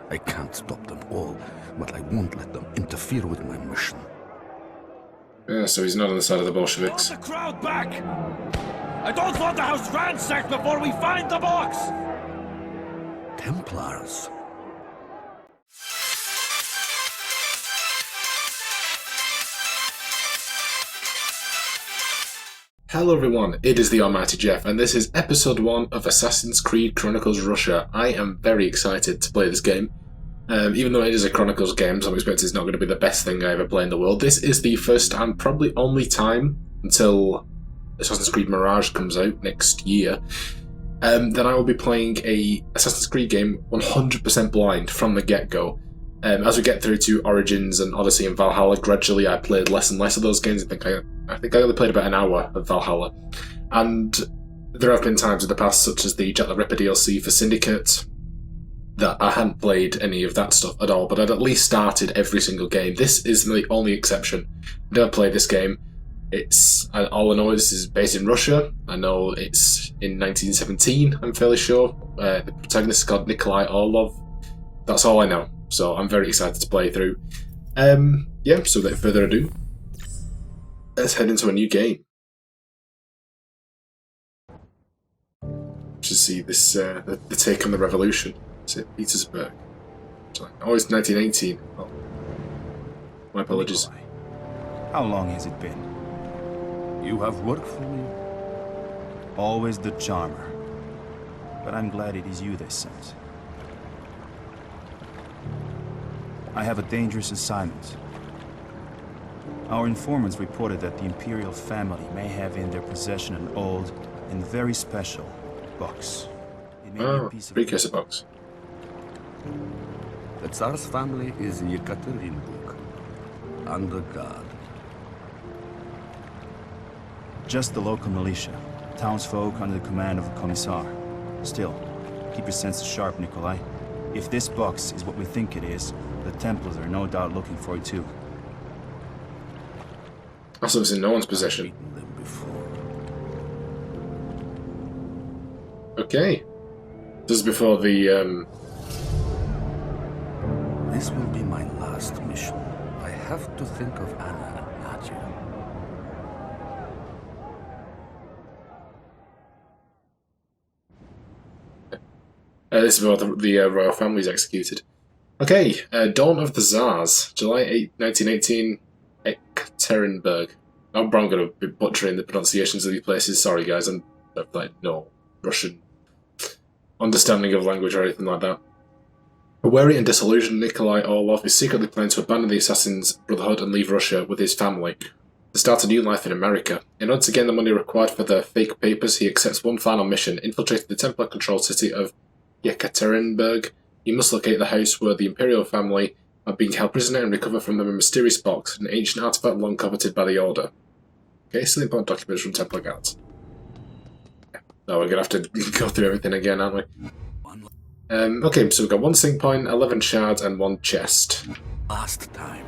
I can't stop them all, but I won't let them interfere with my mission. Yeah, so he's not on the side of the Bolsheviks. Hold the crowd back! I don't want the house ransacked before we find the box! Templars. Hello everyone, it is the Almighty Jeff, and this is episode 1 of Assassin's Creed Chronicles Russia. I am very excited to play this game. Even though it is a Chronicles game, so I'm expecting it's not going to be the best thing I ever play in the world. This is the first and probably only time, until Assassin's Creed Mirage comes out next year, that I will be playing a Assassin's Creed game 100% blind from the get-go. As we get through to Origins and Odyssey and Valhalla, gradually I played less and less of those games. I think I only played about an hour of Valhalla. And there have been times in the past, such as the Jet the Ripper DLC for Syndicate, that I hadn't played any of that stuff at all, but I'd at least started every single game. This is the only exception. I never played this game. All I know is this is based in Russia. I know it's in 1917, I'm fairly sure. The protagonist is called Nikolai Orlov. That's all I know. So I'm very excited to play through. Yeah, so without further ado, let's head into a new game. To see this, the take on the revolution. St. Petersburg. Oh, it's 1918. Oh. My apologies. Nikolai, how long has it been? You have worked for me. Always the charmer. But I'm glad it is you they sent. I have a dangerous assignment. Our informants reported that the Imperial family may have in their possession an old and very special box. It may be a piece of precursor box. The Tsars family is in Yekaterinburg, under guard. Just the local militia, townsfolk under the command of a commissar. Still, keep your senses sharp, Nikolai. If this box is what we think it is, the Templars are no doubt looking for it too. Also, it's in no one's possession. Them before. Okay. This is before the, This will be my last mission. I have to think of Anna and Nadia. This is before the royal family is executed. Okay, Dawn of the Tsars, July 8, 1918, Ekaterinburg. I'm going to be butchering the pronunciations of these places. Sorry, guys, I'm like no Russian understanding of language or anything like that. A wary and disillusioned Nikolai Orlov is secretly planning to abandon the Assassins' Brotherhood and leave Russia with his family to start a new life in America. In order to gain the money required for the fake papers, he accepts one final mission: infiltrate the Templar-controlled city of Yekaterinburg. He must locate the house where the Imperial family are being held prisoner and recover from them a mysterious box, an ancient artifact long coveted by the Order. Okay, still important documents from Templar guards. Now we're going to have to go through everything again, aren't we? Okay, so we've got 1 sync point, 11 shards, and 1 chest. Last time,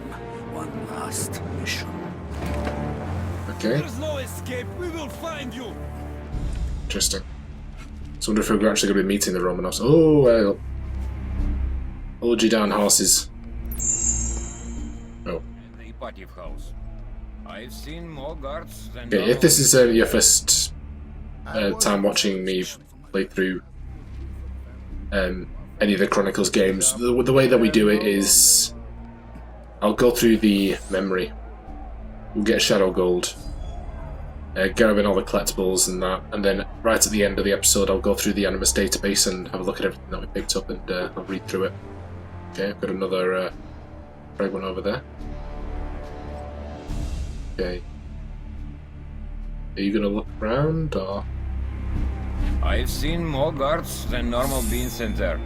one last mission. Okay. There's no escape, we will find you! Interesting. So I wonder if we're actually going to be meeting the Romanovs. Oh, well. Hold you down, horses. Oh. The Ipativ house. I've seen more guards than... Okay, if this is your first time watching me play through any of the Chronicles games, the way that we do it is I'll go through the memory. We'll get Shadow Gold, grabbing all the collectibles and that, and then right at the end of the episode I'll go through the Animus Database and have a look at everything that we picked up, and I'll read through it. Okay, I've got another frag one over there. Okay. Are you going to look around, or...? I've seen more guards than normal beings in there.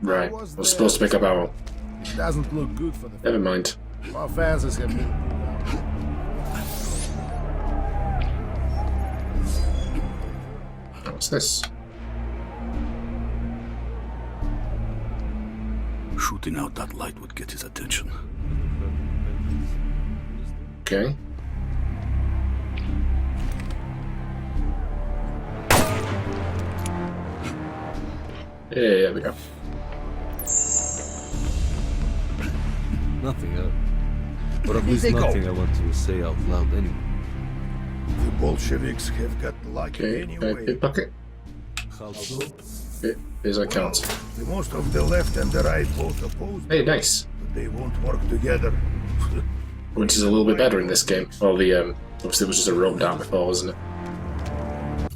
Right, I was supposed to pick up ammo. It doesn't look good for the Never mind. Our fences have been... What's this? Shooting out that light would get his attention. Okay. Yeah, there we go. Nothing, or at least nothing I want to say out loud anyway. The Bolsheviks have got lucky Okay, anyway. pickpocket. How so? Here's our count. The most of the left and the right both oppose, Hey, nice. but they won't work together. Which is a little bit better in this game. Well, the obviously it was just a rope down before, wasn't it?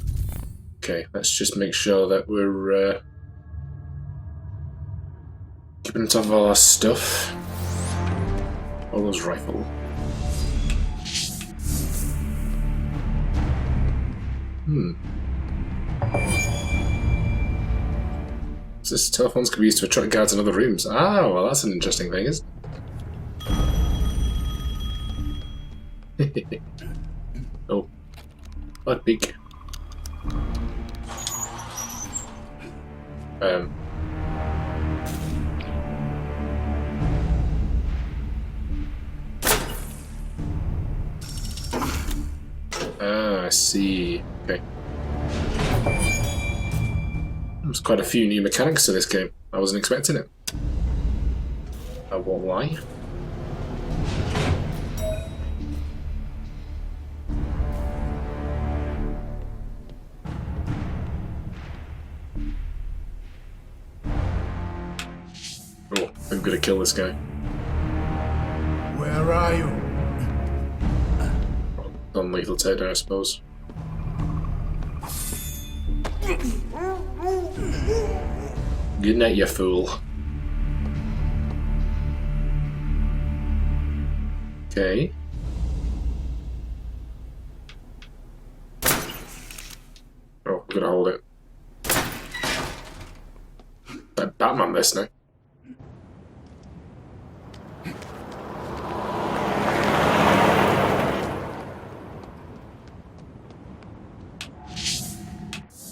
Okay, let's just make sure that we're keeping on top of all our stuff. All those rifle. So this telephones can be used to attract guards in other rooms. Ah, well, that's an interesting thing, isn't it? Oh, blood peak. I see. Okay. There's quite a few new mechanics to this game. I wasn't expecting it. I won't lie. Oh, I'm gonna kill this guy. Where are you? Non-lethal takedown, I suppose. Good night, you fool. Okay. Oh, we're gonna hold it. Like Batman this now.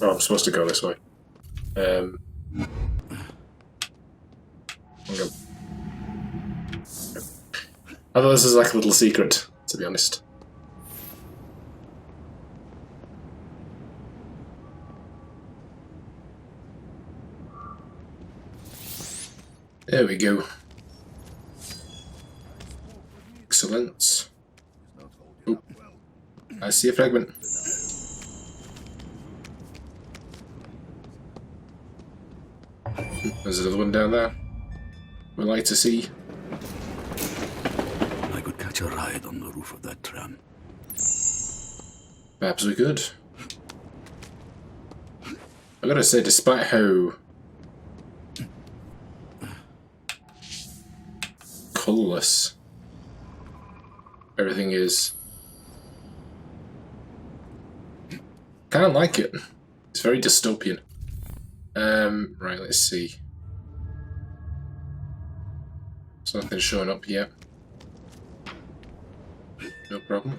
Oh, I'm supposed to go this way. I'm gonna... I thought this was like a little secret, to be honest. There we go. Excellent. Oh, I see a fragment. There's another one down there. We like to see. I could catch a ride on the roof of that tram. Perhaps we could. I gotta say, despite how colourless everything is, I kind of like it. It's very dystopian. Right, let's see. There's nothing showing up yet. No problem.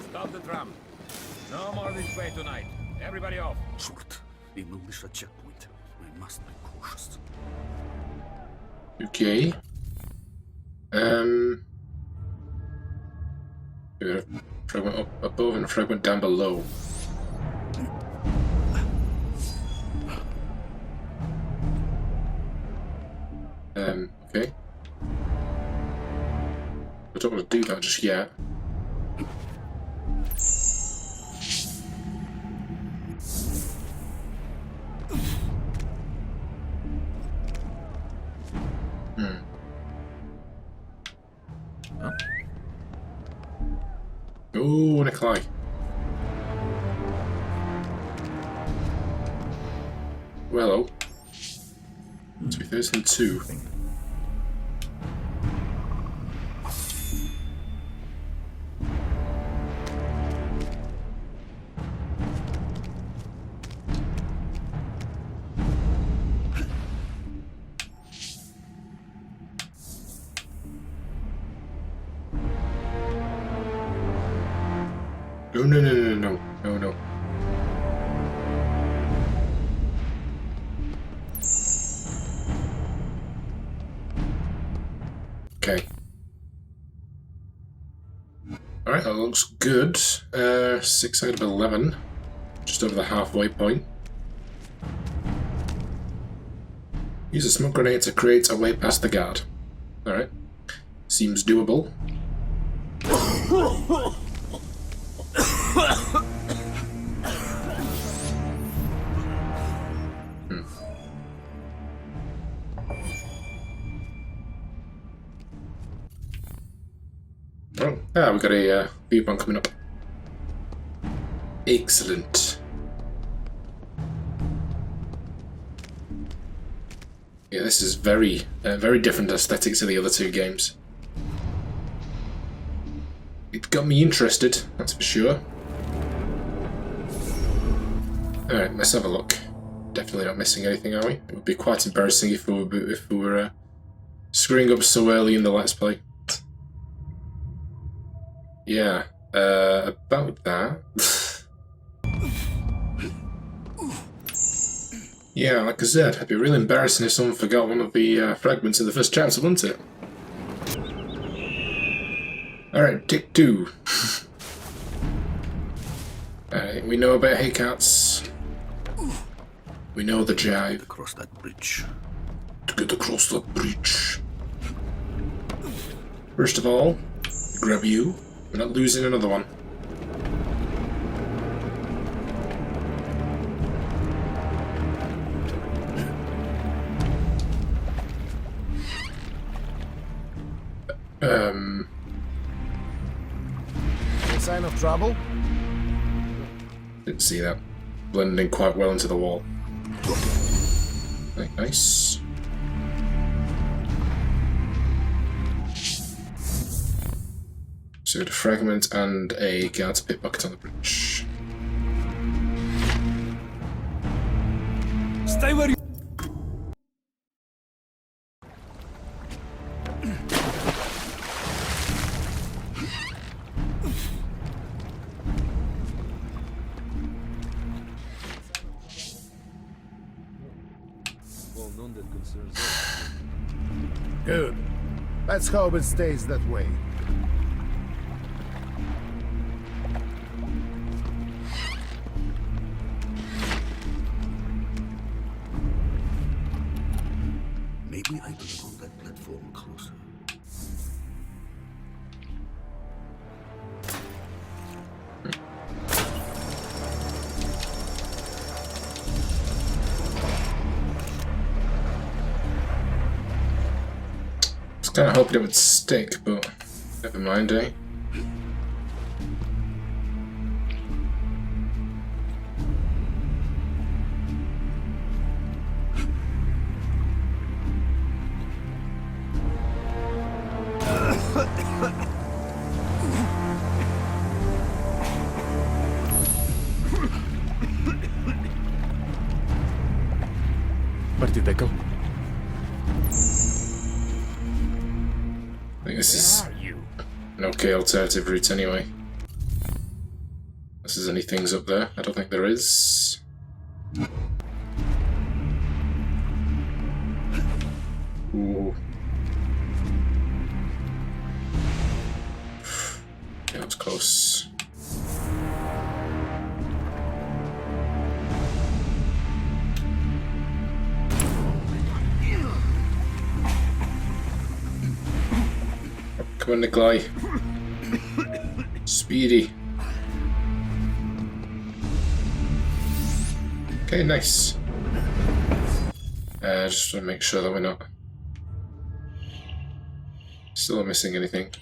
Stop the tram. No more this way tonight. Everybody off. Short. The militia checkpoint. I must be cautious. Okay. A fragment up above and a fragment down below. Okay. I don't want to do that just yet. Oh, Nikolai. Well, oh. 2002. No. Okay. Alright, that looks good. 6 out of 11. Just over the halfway point. Use a smoke grenade to create a way past the guard. Alright. Seems doable. Oh, we've got a viewpoint coming up. Excellent. Yeah, this is very different aesthetics to the other two games. It got me interested, that's for sure. Alright, let's have a look. Definitely not missing anything, are we? It would be quite embarrassing if we were screwing up so early in the Let's Play. Yeah, about that. Yeah, like I said, it'd be really embarrassing if someone forgot one of the fragments in the first chapter, wouldn't it? Alright, tick 2. Alright, we know about haycats. We know the jive. Across that bridge. To get across that bridge. First of all, grab you. We're not losing another one. Any sign of trouble? Didn't see that. Blending quite well into the wall. Right, nice. So a fragment and a guard's pickpocket on the bridge. Stay where you. Well, none that concerns us. Good. Let's hope it stays that way. Maybe I could on that platform closer. I was kind of hoping it would stick, but never mind, eh? Where did they go? I think this is Where are you? an okay alternative route anyway. Unless there's any things up there. I don't think there is. Ooh. Yeah, that was close. Come on, Nikolai. Speedy. Okay, nice. Just want to make sure that we're not still not missing anything.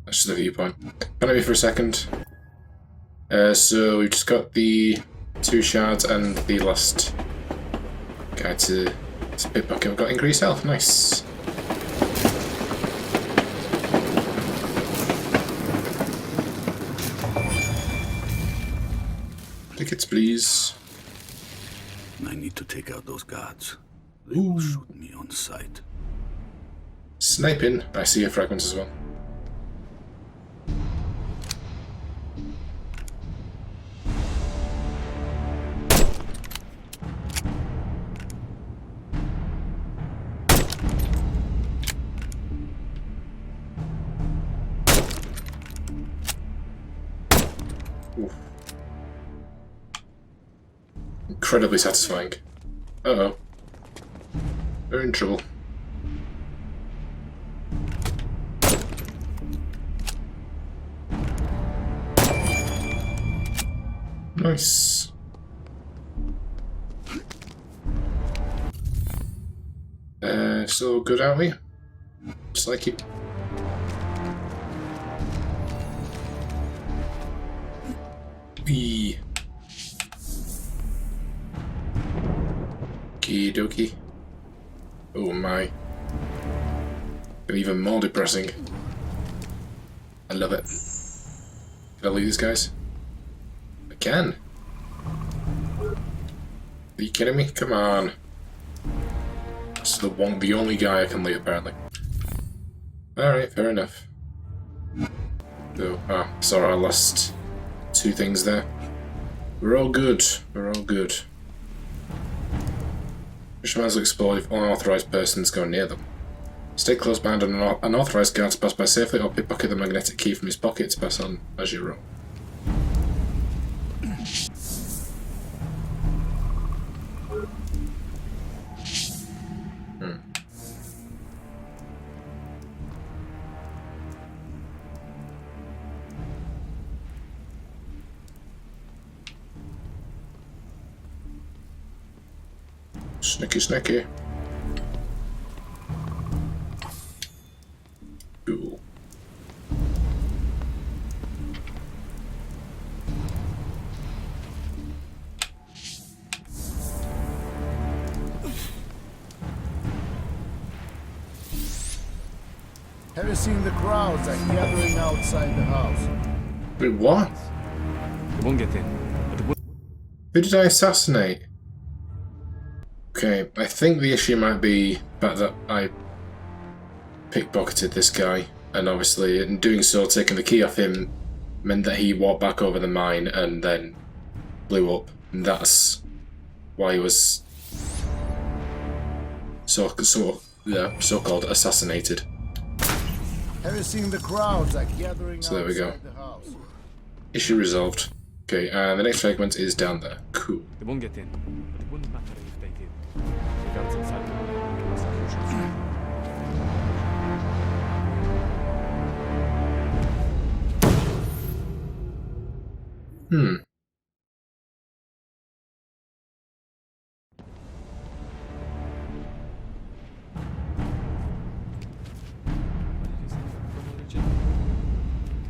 That's just the viewpoint. Can I be for a second? So we've just got the 2 shards and the last guy to pickpocket. We've got increased health. Nice. Tickets, please. I need to take out those guards. They will shoot me on sight. Sniping. I see a fragment as well. Ooh. Incredibly satisfying. Uh-oh. They're in trouble. Nice. Still good, aren't we? Just like it. Okie dokie. Oh my. Even more depressing. I love it. Can I loot these guys? I can. Are you kidding me? Come on. This is the only guy I can loot apparently. Alright, fair enough. Oh, sorry, I lost 2 things there. We're all good. We're all good. Just might as well explore if unauthorized persons go near them. Stay close behind an unauthorized guard to pass by safely, or pickpocket the magnetic key from his pocket to pass on as you roll. Sneaky, sneaky. Cool. Have you seen the crowds are gathering outside the house? Wait, what? It won't get in. But it will. Who did I assassinate? Okay, I think the issue might be the fact that I pickpocketed this guy, and obviously in doing so, taking the key off him meant that he walked back over the mine and then blew up, and that's why he was so-called assassinated. Have you seen the crowds are gathering So there we go. outside the house? Issue resolved. Okay, and the next fragment is down there. Cool. It won't get in. But it wouldn't matter if they did. The guards inside will make executions.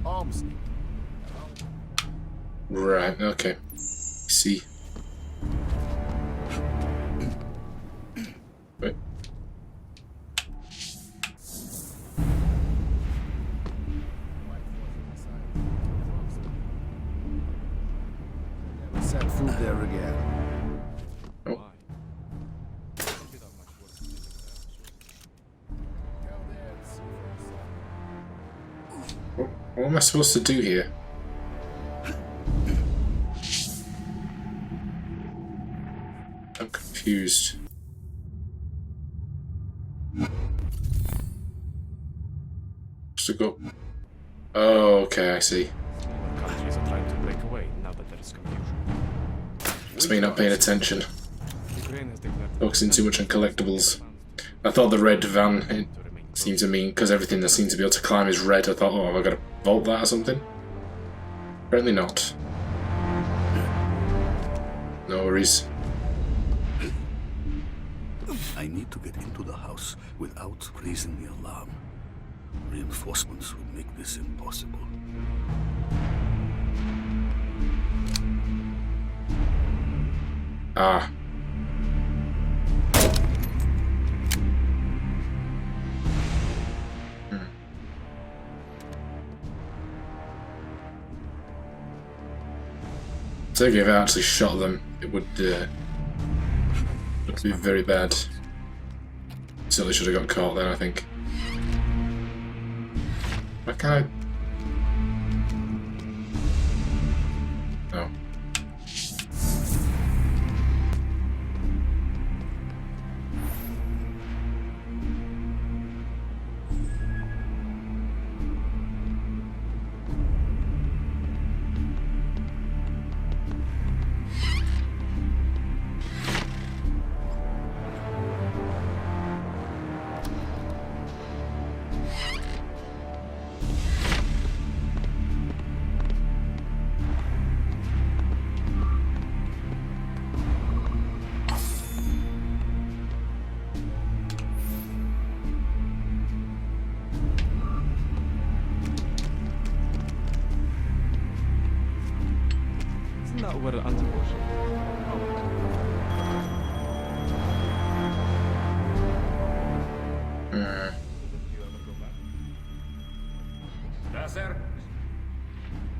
Arms. Right, okay. See. Wait. Never set foot there again. Oh. What am I supposed to do here? I'm confused. Just to go. Oh, okay, I see. Countries are trying to break away now that there is confusion. It's me not paying attention. Ukraine has declared Focusing too much on collectibles. I thought the red van, it seemed to mean, because everything that seemed to be able to climb is red, I thought, oh, have I got to vault that or something? Apparently not. No worries. I need to get into the house without raising the alarm. Reinforcements would make this impossible. Ah. So if I actually shot them, it would be very bad. Certainly should have got caught then, I think. Why can't I? No. we're anti-Bolshevik. Sir?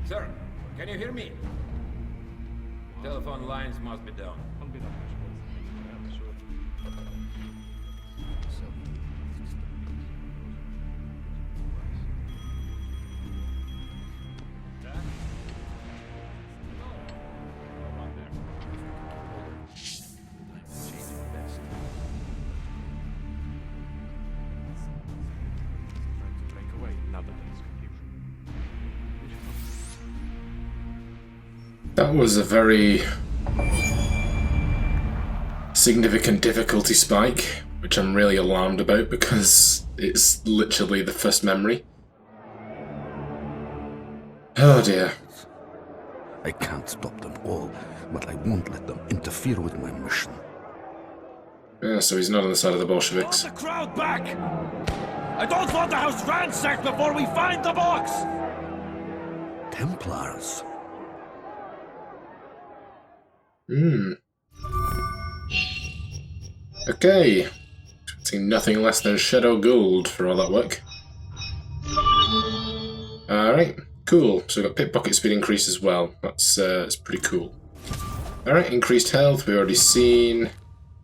Sir, can you hear me? Telephone lines must be down. That was a very significant difficulty spike, which I'm really alarmed about because it's literally the first memory. Oh dear. I can't stop them all, but I won't let them interfere with my mission. Yeah, so he's not on the side of the Bolsheviks. Want the crowd back! I don't want the house ransacked before we find the box! Templars. Okay. Expecting nothing less than Shadow Gold for all that work. Alright, cool. So we've got pickpocket speed increase as well. That's pretty cool. Alright, increased health, we've already seen.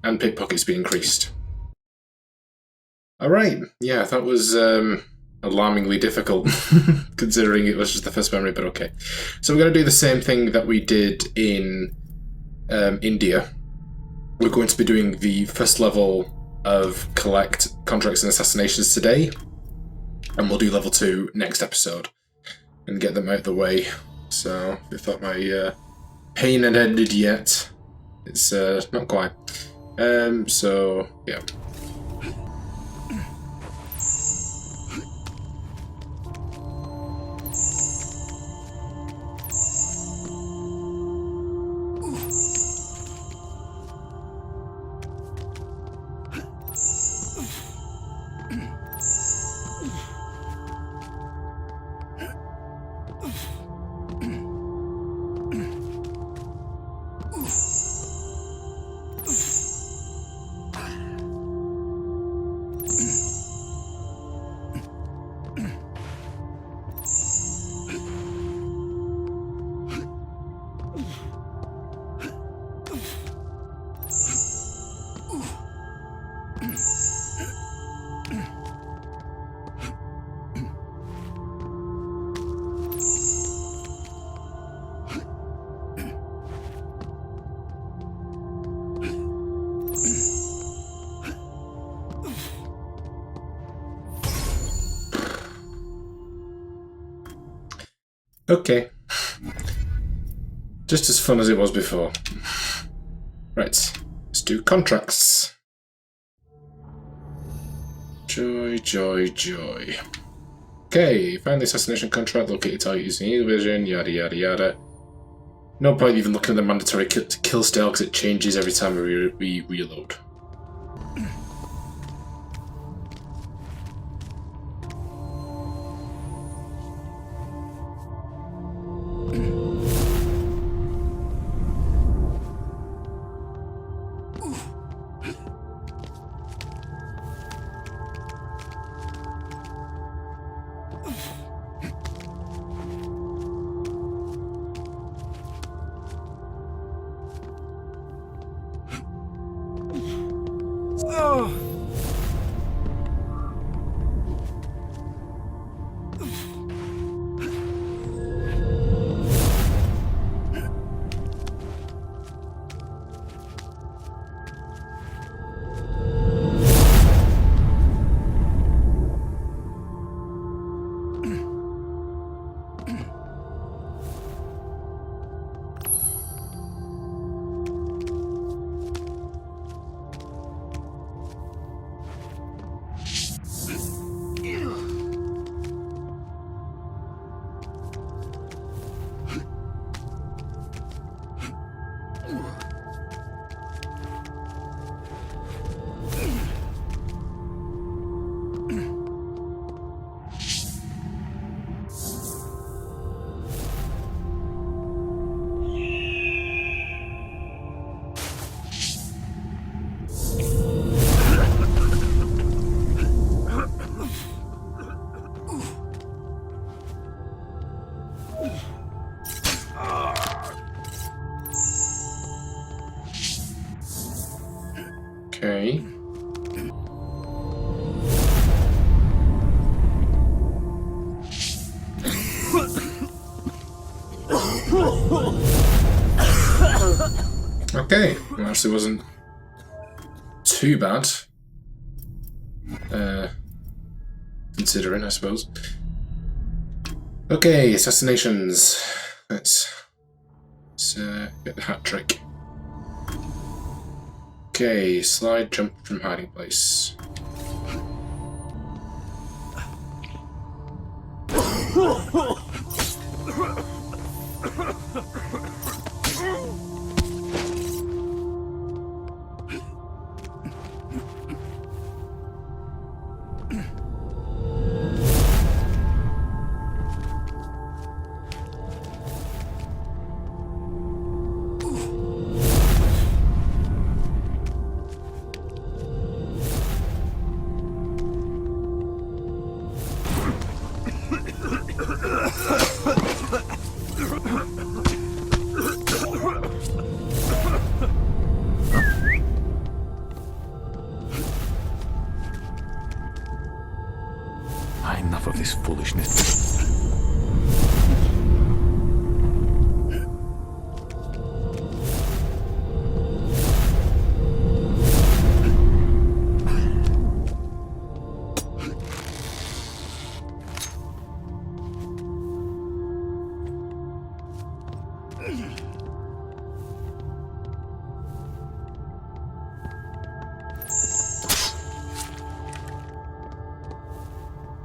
And pickpocket speed increased. Alright, yeah, that was alarmingly difficult, considering it was just the first memory, but okay. So we're going to do the same thing that we did in India. We're going to be doing the first level of collect contracts and assassinations today, and we'll do level 2 next episode and get them out of the way. So if you thought my pain had ended yet, it's not quite. So yeah. Okay. Just as fun as it was before. Right, let's do contracts. Joy, joy, joy. Okay, find the assassination contract, locate your target using eagle vision, yada yada yada. No point even looking at the mandatory kill style because it changes every time we reload. Okay, well, actually wasn't too bad. Considering, I suppose. Okay, assassinations. Let's get the hat trick. Okay, slide, jump from hiding place. Enough of this foolishness.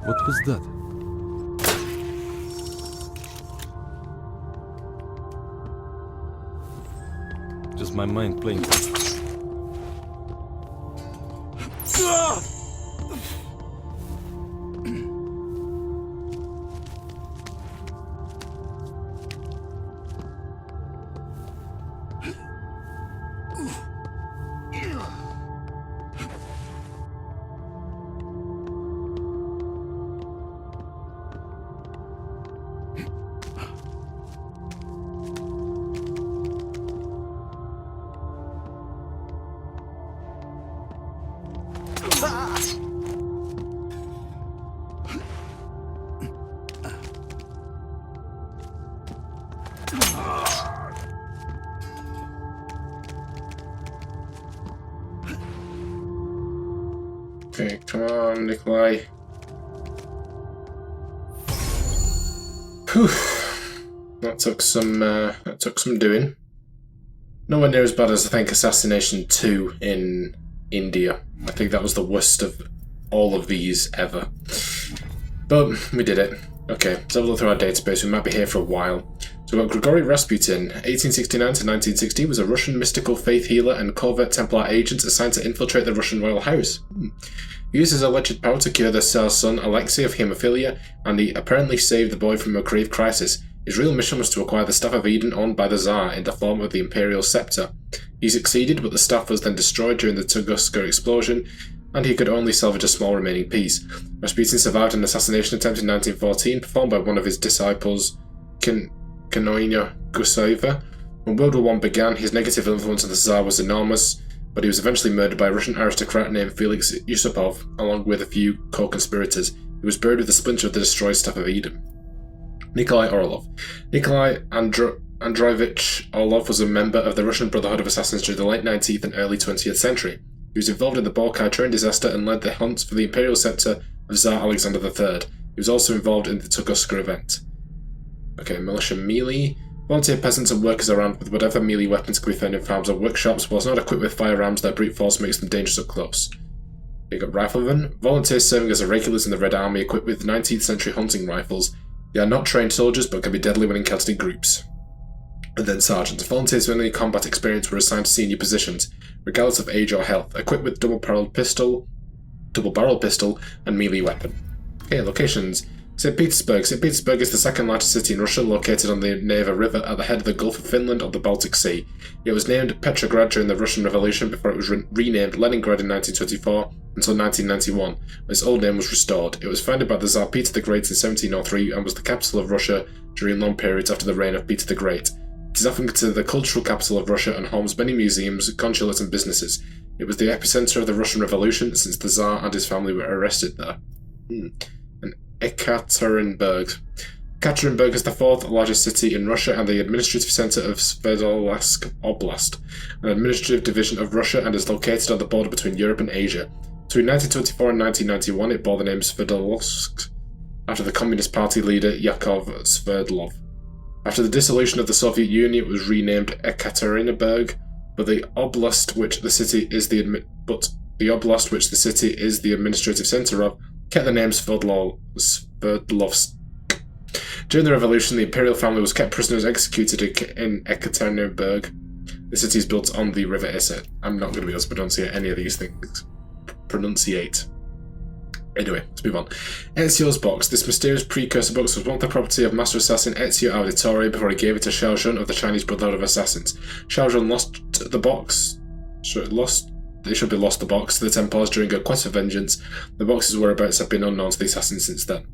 What was that? Just my mind playing. Okay, come on, Nikolai. Whew. That took some doing. Nowhere near as bad as I think Assassination 2 in India. I think that was the worst of all of these ever. But we did it. Okay, let's have a look through our database. We might be here for a while. So we've got Grigory Rasputin, 1869 to 1960, was a Russian mystical faith healer and covert Templar agent assigned to infiltrate the Russian royal house. He used his alleged power to cure the Tsar's son Alexei of haemophilia, and he apparently saved the boy from a grave crisis. His real mission was to acquire the Staff of Eden owned by the Tsar in the form of the Imperial Scepter. He succeeded, but the staff was then destroyed during the Tunguska explosion, and he could only salvage a small remaining piece. Rasputin survived an assassination attempt in 1914, performed by one of his disciples, Kanoina Guseva. When World War I began, his negative influence on the Tsar was enormous, but he was eventually murdered by a Russian aristocrat named Felix Yusupov, along with a few co-conspirators. He was buried with a splinter of the destroyed Staff of Eden. Nikolai Orlov. Nikolai Andreevich Orlov was a member of the Russian Brotherhood of Assassins during the late 19th and early 20th century. He was involved in the Balkai train disaster and led the hunt for the Imperial Scepter of Tsar Alexander III. He was also involved in the Tunguska event. Okay, militia melee. Volunteer peasants and workers armed with whatever melee weapons can be found in farms or workshops, whilst not equipped with firearms, their brute force makes them dangerous up close. You got riflemen. Volunteers serving as regulars in the Red Army equipped with 19th century hunting rifles. They are not trained soldiers but can be deadly when encountered in groups. And then sergeants. Volunteers with any combat experience were assigned to senior positions, regardless of age or health, equipped with double-barreled pistol, and melee weapon. Okay, locations. St. Petersburg. St. Petersburg is the second largest city in Russia, located on the Neva River at the head of the Gulf of Finland on the Baltic Sea. It was named Petrograd during the Russian Revolution before it was renamed Leningrad in 1924 until 1991, when its old name was restored. It was founded by the Tsar Peter the Great in 1703 and was the capital of Russia during long periods after the reign of Peter the Great. It is often considered the cultural capital of Russia and homes many museums, consulates and businesses. It was the epicenter of the Russian Revolution since the Tsar and his family were arrested there. And Ekaterinburg. Ekaterinburg is the fourth largest city in Russia and the administrative center of Sverdlovsk Oblast, an administrative division of Russia, and is located on the border between Europe and Asia. Between 1924 and 1991, it bore the name Sverdlovsk after the Communist Party leader Yakov Sverdlov. After the dissolution of the Soviet Union, it was renamed Ekaterinburg, but the oblast which the city is the administrative center of kept the name Sverdlovsk. During the revolution, the imperial family was kept prisoners executed in Ekaterinburg. The city is built on the river Isar. I'm not going to be able to pronunciate any of these things. Anyway, let's move on. Ezio's box. This mysterious precursor box was once the property of master assassin Ezio Auditore before he gave it to Xiao Jun of the Chinese Brotherhood of Assassins. Xiao Jun lost the box. They should be lost the box to the Templars during a quest for vengeance. The box's whereabouts have been unknown to the assassins since then.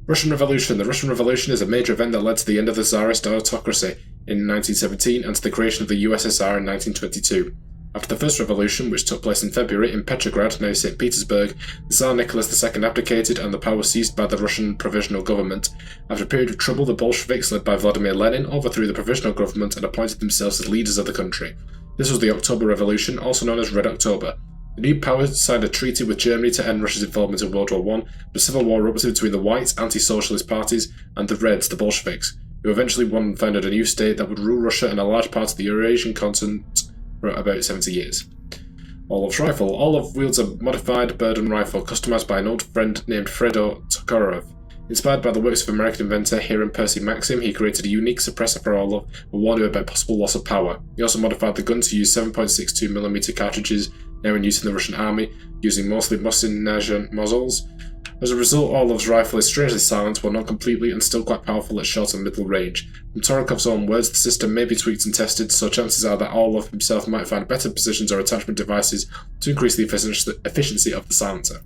Russian Revolution. The Russian Revolution is a major event that led to the end of the Tsarist autocracy in 1917 and to the creation of the USSR in 1922. After the First Revolution, which took place in February in Petrograd, now St. Petersburg, the Tsar Nicholas II abdicated and the power was seized by the Russian Provisional Government. After a period of trouble, the Bolsheviks, led by Vladimir Lenin, overthrew the Provisional Government and appointed themselves as leaders of the country. This was the October Revolution, also known as Red October. The new power signed a treaty with Germany to end Russia's involvement in World War I, but civil war erupted between the white, anti-socialist parties and the reds, the Bolsheviks, who eventually won and founded a new state that would rule Russia and a large part of the Eurasian continent for about 70 years. Orlov's rifle. Orlov wields a modified Burden rifle customized by an old friend named Fredo Tokarov. Inspired by the works of American inventor Hiram Percy Maxim, he created a unique suppressor for Orlov and warned him about possible loss of power. He also modified the gun to use 7.62mm cartridges, now in use in the Russian army, using mostly Mosin-Nagant muzzles. As a result, Orlov's rifle is strangely silent, while not completely and still quite powerful at short and middle range. From Torakov's own words, the system may be tweaked and tested, so chances are that Orlov himself might find better positions or attachment devices to increase the efficiency of the silencer.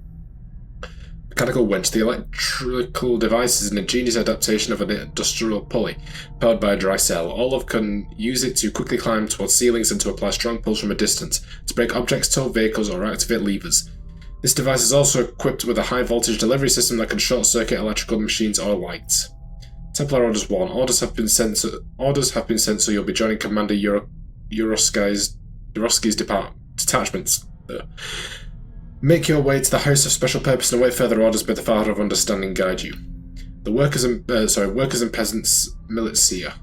Mechanical winch. The electrical device is an ingenious adaptation of an industrial pulley, powered by a dry cell. Orlov can use it to quickly climb towards ceilings and to apply strong pulls from a distance, to break objects, tow vehicles, or activate levers. This device is also equipped with a high-voltage delivery system that can short-circuit electrical machines or lights. Templar Orders 1. Orders have been sent, so you'll be joining Commander Yurovsky's detachments. Make your way to the House of Special Purpose and await further orders. May the Father of Understanding guide you. The Workers and Peasants Militia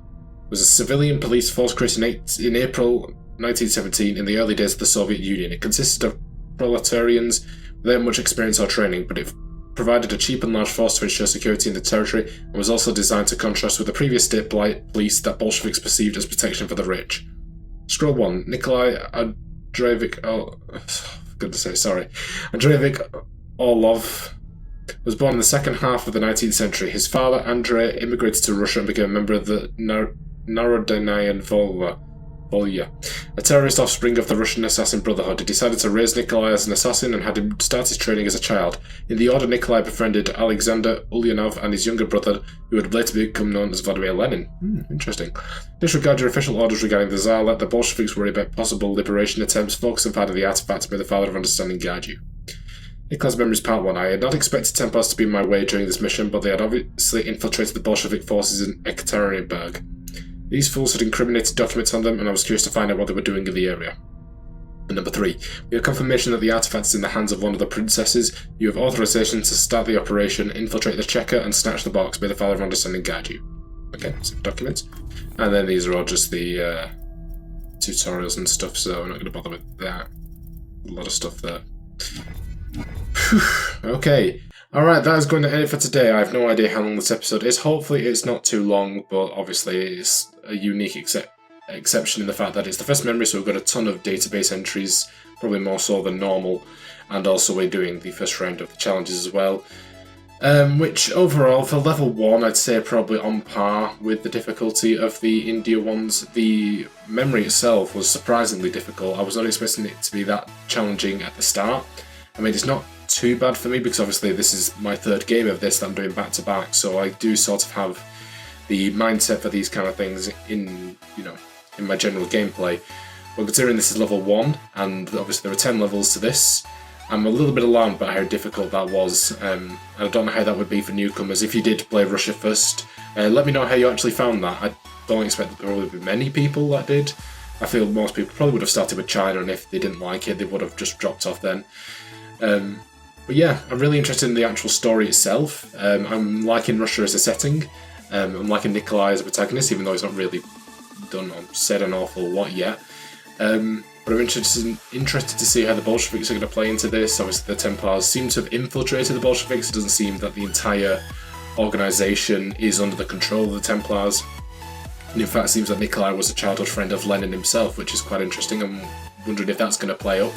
was a civilian police force created in April 1917 in the early days of the Soviet Union. It consisted of proletarians without much experience or training, but it provided a cheap and large force to ensure security in the territory, and was also designed to contrast with the previous state police that Bolsheviks perceived as protection for the rich. Scroll 1. Nikolai Andreevich Orlov was born in the second half of the 19th century. His father, Andrei, immigrated to Russia and became a member of the Narodnaya Volya, a terrorist offspring of the Russian assassin Brotherhood. He decided to raise Nikolai as an assassin and had him start his training as a child. In the order, Nikolai befriended Alexander Ulyanov and his younger brother, who would later become known as Vladimir Lenin. Interesting. Disregard your official orders regarding the Tsar. Let the Bolsheviks worry about possible liberation attempts. Focus on finding the artifacts. May the Father of Understanding guide you. Nikolai's Memories Part 1. I had not expected Templars to be in my way during this mission, but they had obviously infiltrated the Bolshevik forces in Ekaterinburg. These fools had incriminated documents on them, and I was curious to find out what they were doing in the area. And number 3. We have confirmation that the artifact is in the hands of one of the princesses. You have authorization to start the operation, infiltrate the checker, and snatch the box. May the Father of Understanding guide you. Okay, some documents. And then these are all just the tutorials and stuff, so I'm not going to bother with that. A lot of stuff there. Okay. Alright, that is going to end it for today. I have no idea how long this episode is. Hopefully it's not too long, but obviously it's a unique exception in the fact that it's the first memory, so we've got a ton of database entries, probably more so than normal, and also we're doing the first round of the challenges as well. Which overall, for level 1, I'd say probably on par with the difficulty of the India ones. The memory itself was surprisingly difficult. I was not expecting it to be that challenging at the start. I mean, it's not too bad for me because obviously this is my third game of this that I'm doing back to back, so I do sort of have the mindset for these kind of things in my general gameplay. But considering this is level 1 and obviously there are 10 levels to this, I'm a little bit alarmed about how difficult that was. I don't know how that would be for newcomers. If you did play Russia first, Let me know how you actually found that. I don't expect there will be many people that did. I feel most people probably would have started with China, and if they didn't like it, they would have just dropped off then. But yeah, I'm really interested in the actual story itself. I'm liking Russia as a setting. I'm liking Nikolai as a protagonist, even though he's not really done or said an awful lot yet. But I'm interested to see how the Bolsheviks are going to play into this. Obviously, the Templars seem to have infiltrated the Bolsheviks. It doesn't seem that the entire organisation is under the control of the Templars. And in fact, it seems that Nikolai was a childhood friend of Lenin himself, which is quite interesting. I'm wondering if that's going to play up.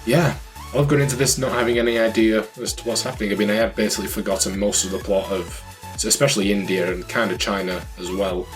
Yeah, I've gone into this not having any idea as to what's happening. I mean, I had basically forgotten most of the plot of, especially India and kind of China as well.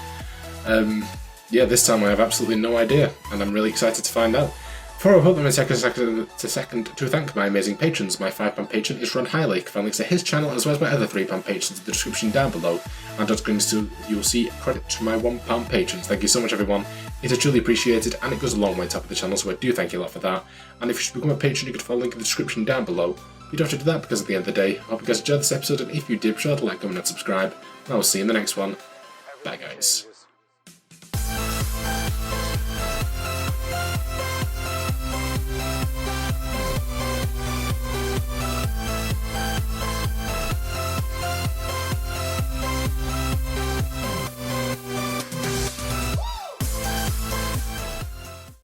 Yeah, this time I have absolutely no idea, and I'm really excited to find out. Before I hope I'm going to take to thank my amazing patrons. My £5 patron is Ron Hiley. You can find links to his channel as well as my other £3 patrons in the description down below. And on screen you'll see credit to my £1 patrons. Thank you so much, everyone. It is truly appreciated, and it goes a long way to help the channel, so I do thank you a lot for that. And if you should become a patron, you can follow the link in the description down below. You don't have to do that because at the end of the day, I hope you guys enjoyed this episode, and if you did, be sure to like, comment, and subscribe. And I will see you in the next one. Bye, guys.